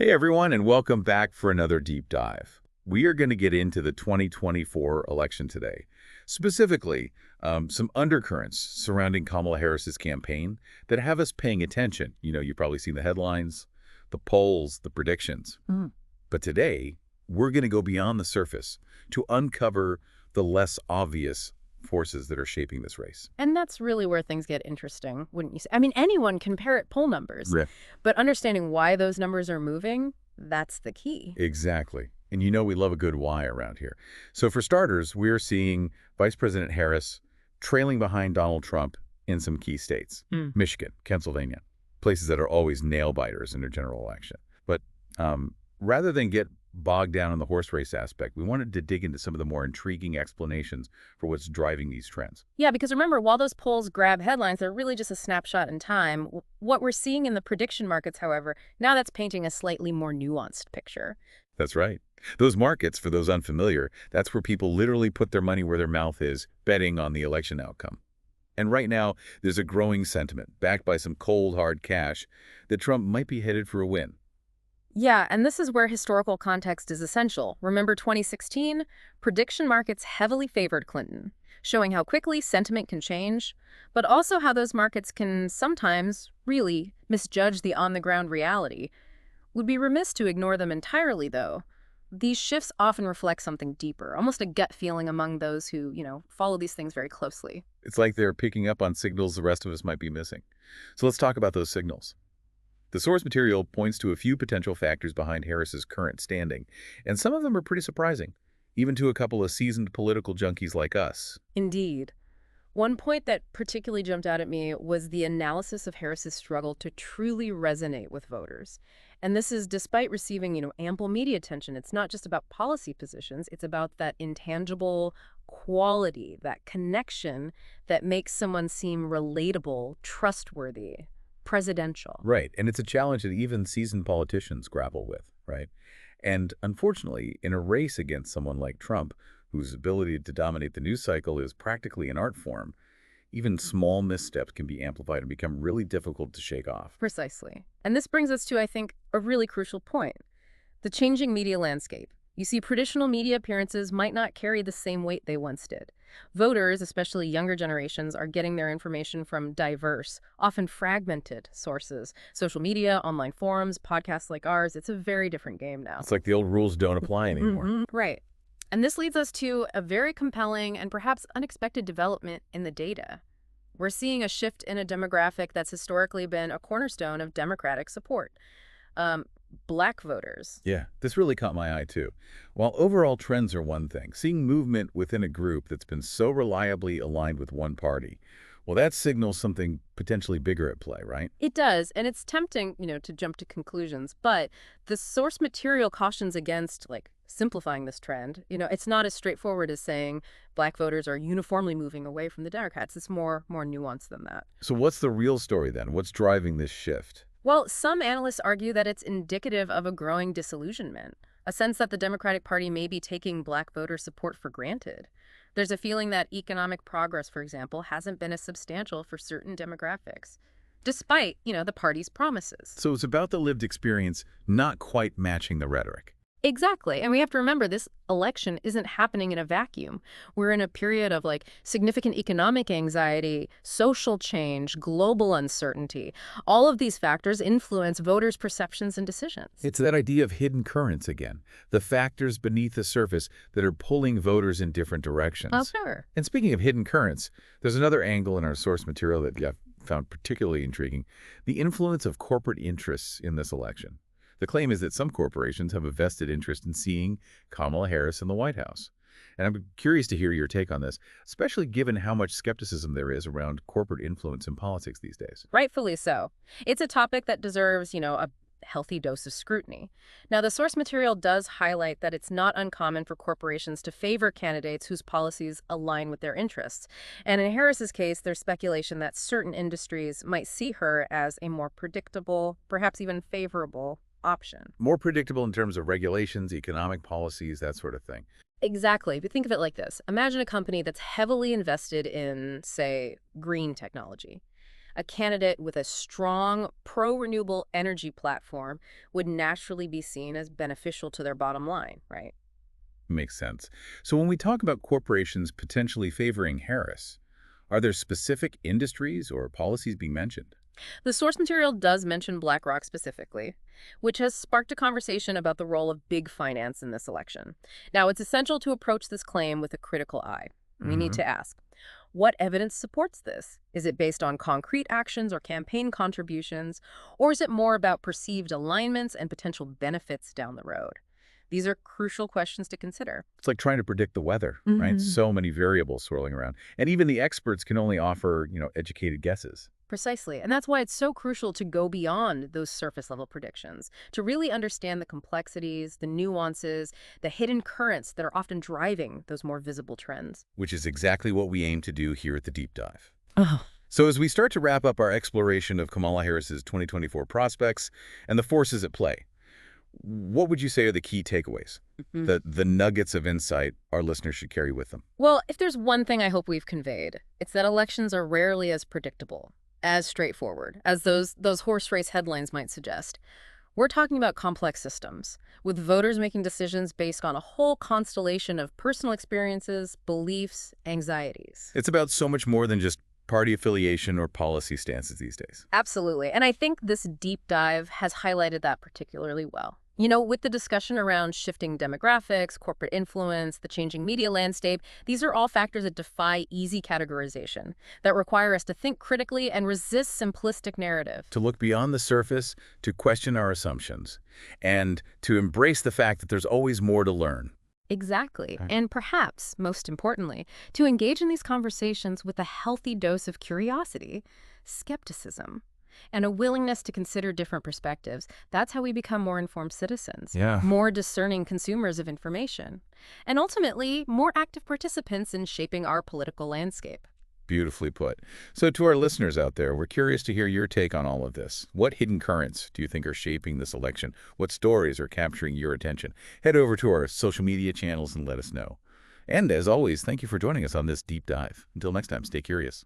Hey everyone, and welcome back for another deep dive. We are going to get into the 2024 election today. Specifically, some undercurrents surrounding Kamala Harris's campaign that have us paying attention. You've probably seen the headlines, the polls, the predictions. But today, we're going to go beyond the surface to uncover the less obvious forces that are shaping this race. And that's really where things get interesting, wouldn't you say? I mean, anyone can parrot poll numbers, Yeah. but understanding why those numbers are moving, that's the key. Exactly. And we love a good why around here. So for starters, we're seeing Vice President Harris trailing behind Donald Trump in some key states. Michigan, Pennsylvania, places that are always nail-biters in a general election. But rather than get bogged down in the horse race aspect, we wanted to dig into some of the more intriguing explanations for what's driving these trends. Yeah, because remember, while those polls grab headlines, they're really just a snapshot in time. What we're seeing in the prediction markets, however, now that's painting a slightly more nuanced picture. That's right. Those markets, for those unfamiliar, that's where people literally put their money where their mouth is, betting on the election outcome. And right now, there's a growing sentiment, backed by some cold, hard cash, that Trump might be headed for a win. Yeah, and this is where historical context is essential. Remember 2016? Prediction markets heavily favored Clinton, showing how quickly sentiment can change, but also how those markets can sometimes really misjudge the on-the-ground reality. Would be remiss to ignore them entirely, though. These shifts often reflect something deeper, almost a gut feeling among those who, follow these things very closely. It's like they're picking up on signals the rest of us might be missing. So let's talk about those signals. The source material points to a few potential factors behind Harris's current standing, and some of them are pretty surprising, even to a couple of seasoned political junkies like us. Indeed. One point that particularly jumped out at me was the analysis of Harris's struggle to truly resonate with voters. And this is despite receiving, ample media attention. It's not just about policy positions. It's about that intangible quality, that connection that makes someone seem relatable, trustworthy, presidential. Right, and it's a challenge that even seasoned politicians grapple with, right? And unfortunately, in a race against someone like Trump, whose ability to dominate the news cycle is practically an art form, even small missteps can be amplified and become really difficult to shake off. Precisely. And this brings us to, I think, a really crucial point: the changing media landscape. You see, traditional media appearances might not carry the same weight they once did. Voters, especially younger generations, are getting their information from diverse, often fragmented sources. Social media, online forums, podcasts like ours. It's a very different game now. It's like the old rules don't apply anymore. Right. And this leads us to a very compelling and perhaps unexpected development in the data. We're seeing a shift in a demographic that's historically been a cornerstone of Democratic support. Black voters. Yeah, this really caught my eye too. While overall trends are one thing, seeing movement within a group that's been so reliably aligned with one party, well, that signals something potentially bigger at play, right? It does, and it's tempting, to jump to conclusions, but the source material cautions against, simplifying this trend. It's not as straightforward as saying Black voters are uniformly moving away from the Democrats. It's more nuanced than that. So what's the real story then? What's driving this shift? Well, some analysts argue that it's indicative of a growing disillusionment, a sense that the Democratic Party may be taking Black voter support for granted. There's a feeling that economic progress, for example, hasn't been as substantial for certain demographics, despite, the party's promises. So it's about the lived experience not quite matching the rhetoric. Exactly. And we have to remember this election isn't happening in a vacuum. We're in a period of significant economic anxiety, social change, global uncertainty. All of these factors influence voters' perceptions and decisions. It's that idea of hidden currents again, the factors beneath the surface that are pulling voters in different directions. Oh, sure. And speaking of hidden currents, there's another angle in our source material that I've found particularly intriguing: the influence of corporate interests in this election. The claim is that some corporations have a vested interest in seeing Kamala Harris in the White House. And I'm curious to hear your take on this, especially given how much skepticism there is around corporate influence in politics these days. Rightfully so. It's a topic that deserves, a healthy dose of scrutiny. Now, the source material does highlight that it's not uncommon for corporations to favor candidates whose policies align with their interests. And in Harris's case, there's speculation that certain industries might see her as a more predictable, perhaps even favorable option. More predictable in terms of regulations, economic policies, that sort of thing. Exactly. But think of it like this. Imagine a company that's heavily invested in, say, green technology. A candidate with a strong pro-renewable energy platform would naturally be seen as beneficial to their bottom line, right? Makes sense. So when we talk about corporations potentially favoring Harris, are there specific industries or policies being mentioned? The source material does mention BlackRock specifically, which has sparked a conversation about the role of big finance in this election. Now, it's essential to approach this claim with a critical eye. We need Hmm. to ask, what evidence supports this? Is it based on concrete actions or campaign contributions, or is it more about perceived alignments and potential benefits down the road? These are crucial questions to consider. It's like trying to predict the weather, right? Mhm. So many variables swirling around. And even the experts can only offer, educated guesses. Precisely. And that's why it's so crucial to go beyond those surface level predictions, to really understand the complexities, the nuances, the hidden currents that are often driving those more visible trends. Which is exactly what we aim to do here at the Deep Dive. Oh. So as we start to wrap up our exploration of Kamala Harris's 2024 prospects and the forces at play, what would you say are the key takeaways, the nuggets of insight our listeners should carry with them? Well, if there's one thing I hope we've conveyed, it's that elections are rarely as predictable, as straightforward, as those horse race headlines might suggest. We're talking about complex systems, with voters making decisions based on a whole constellation of personal experiences, beliefs, anxieties. It's about so much more than just party affiliation or policy stances these days. Absolutely. And I think this deep dive has highlighted that particularly well. You know, with the discussion around shifting demographics, corporate influence, the changing media landscape, these are all factors that defy easy categorization, that require us to think critically and resist simplistic narrative. To look beyond the surface, to question our assumptions, and to embrace the fact that there's always more to learn. Exactly. Okay. And perhaps, most importantly, to engage in these conversations with a healthy dose of curiosity, skepticism, and a willingness to consider different perspectives. That's how we become more informed citizens, Yeah. more discerning consumers of information, and ultimately, more active participants in shaping our political landscape. Beautifully put. So to our listeners out there, we're curious to hear your take on all of this. What hidden currents do you think are shaping this election? What stories are capturing your attention? Head over to our social media channels and let us know. And as always, thank you for joining us on this deep dive. Until next time, stay curious.